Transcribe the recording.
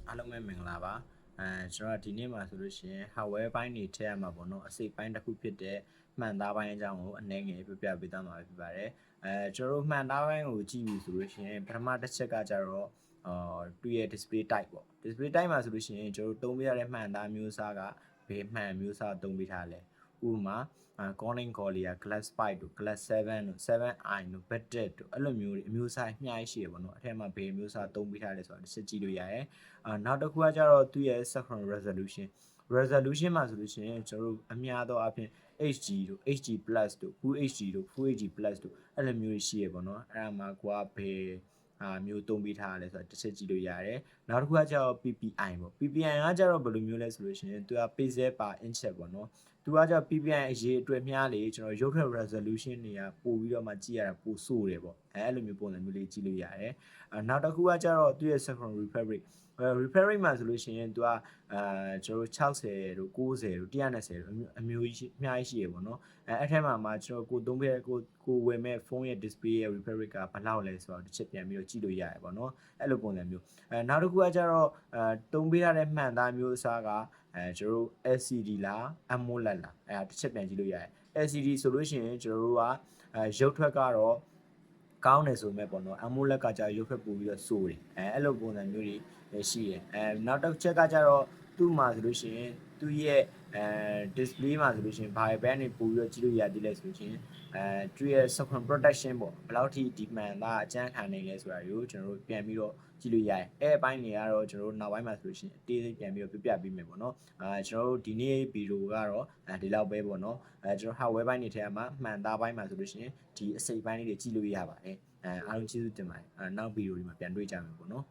အားလုံးပဲမင်္ဂလာပါကျွန်တော်ဒီနေ့မှာဆိုလို့ရှိရင် hardware ပိုင်းတွေထည့်ရမှာပေါ့နော်အစိတ်ပိုင်းတစ်ခုဖြစ်တဲ့မှန်သားပိုင်းအကြောင်းကိုအနည်းငယ်ပြပြပေးသွားမှာဖြစ်ပါတယ်ကျွန်တော်တို့မှန်သားပိုင်းကိုကြည့်ပြီဆိုလို့ရှိရင်ပထမတစ်ချက်ကကြတော့သူ့ရဲ့ display type ပေါ့ display type မှာဆိုလို့ရှိရင်ကျွန်တော်တို့သုံးပြရတဲ့မှန်သားမျိုးစားကဘယ်မှန်မျိုးစားသုံးပေးထားလဲဥပမာ Corning Gorilla Glass 5တို့ Glass 7တို့ 7i တို့ Batet တို့အဲ့လိုမျိုးတွေအမျိုးအစားအများကြီးရှိရပါတော့အထက်မှာဘယ်မျိုးစားသုံးပေးထားလဲဆိုတာတစ်ချက်ကြည့်လို့ရတယ်နောက်တစ်ခုကကြတော့သူ့ရဲ့ screen resolution မှာဆိုလို့ရှိရင်ကျွန်တော်တို့အများသောအားဖြင့် HD တို့ HD Plus တို့ Full HD တို့ Full HD Plus တို့အဲ့လိုမျိုးရှိရပါတော့အဲ့ဒါမှာကိုကဘယ်မျိုးသုံးပေးထားလဲဆိုတာတစ်ချက်ကြည့်လို့ရတယ်နောက်တစ်ခုကကျတော့ PPI ပေါ့ PPI ကကျတော့ဘယ်လိုမျိုးလဲဆိုလို့ရှိရင်သူက pixel per inch ပေါ့နော်သူကကျတော့ PPI အရေးအတွက်များလေကျွန်တော်ရုပ်ထွက် resolution တွေကပို့ပြီးတော့မှကြည့်ရတာပိုဆိုးတယ်ပေါ့အဲ့လိုမျိုးပုံစံမျိုးလေးကြည့်လို့ရတယ်နောက်တစ်ခုကကျတော့သူ့ရဲ့ screen refresh rate refresh rate မှာဆိုလို့ရှိရင်သူကကျွန်တော်60တို့90တို့120တို့အမျိုးကြီးအများကြီးရှိရပေါ့နော်အဲ့ထက်မှာကျွန်တော်ကိုသုံးခဲ့ကိုဝယ်မဲ့ဖုန်းရဲ့ display ရဲ့ refresh rate ကဘယ်လောက်လဲဆိုတော့တစ်ချက်ပြန်ပြီးတော့ကြည့်လို့ရတယ်ပေါ့နော်အဲ့လိုပုံစံမျိုးနောက်တစ်ခုကကျတော့သုံးပေးရတဲ့မှန်သားမျိုးအစားကကျွန်တော်တို့ LCD လား AMOLED လားအဲ့ဒါတစ်ချက်ပြန်ကြည့်လို့ရတယ် LCD ဆိုလို့ရှိရင်ကျွန်တော်တို့ကရုပ်ထွက်ကတော့ကောင်းတယ်ဆိုမဲ့ပေါ့နော် AMOLED ကကြာရုပ်ထွက်ပို့ပြီးတော့စိုးတယ်အဲ့လိုပုံစံမျိုးတွေရှိတယ်နောက်တစ်ချက်ကကျတော့သူ့မှာဆိုလို့ရှိရင်သူ့ရဲ့display မှာဆိုလို့ရှိရင်ဘာပဲနေပို့ပြီးတော့ကြည့်လို့ရသေးလဲဆိုလို့ရှိရင်သူ့ရဲ့ screen protection ပေါ့ဘယ်လောက်ထိဒီမှန်သားအကျန်းခံနေလဲဆိုတာကိုကျွန်တော်တို့ပြန်ပြီးတော့ကြည့်လို့ရတယ်အဲ့အပိုင်းတွေကတော့ကျွန်တော်တို့နောက်ပိုင်းမှာဆိုလို့ရှိရင်အသေးစိတ်ပြန်ပြီးတော့ပြပေးမယ်ပေါ့နော်ကျွန်တော်တို့ဒီနေ့ဗီဒီယိုကတော့ဒီလောက်ပဲပေါ့နော်ကျွန်တော် hardware ပိုင်းတွေထဲမှာမှန်သားပိုင်းမှာဆိုလို့ရှိရင်ဒီအစိတ်ပိုင်းလေးတွေကြည့်လို့ရပါတယ်အားလုံးကျေးဇူးတင်ပါတယ်နောက်ဗီဒီယိုတွေမှာပြန်တွေ့ကြမယ်ပေါ့နော်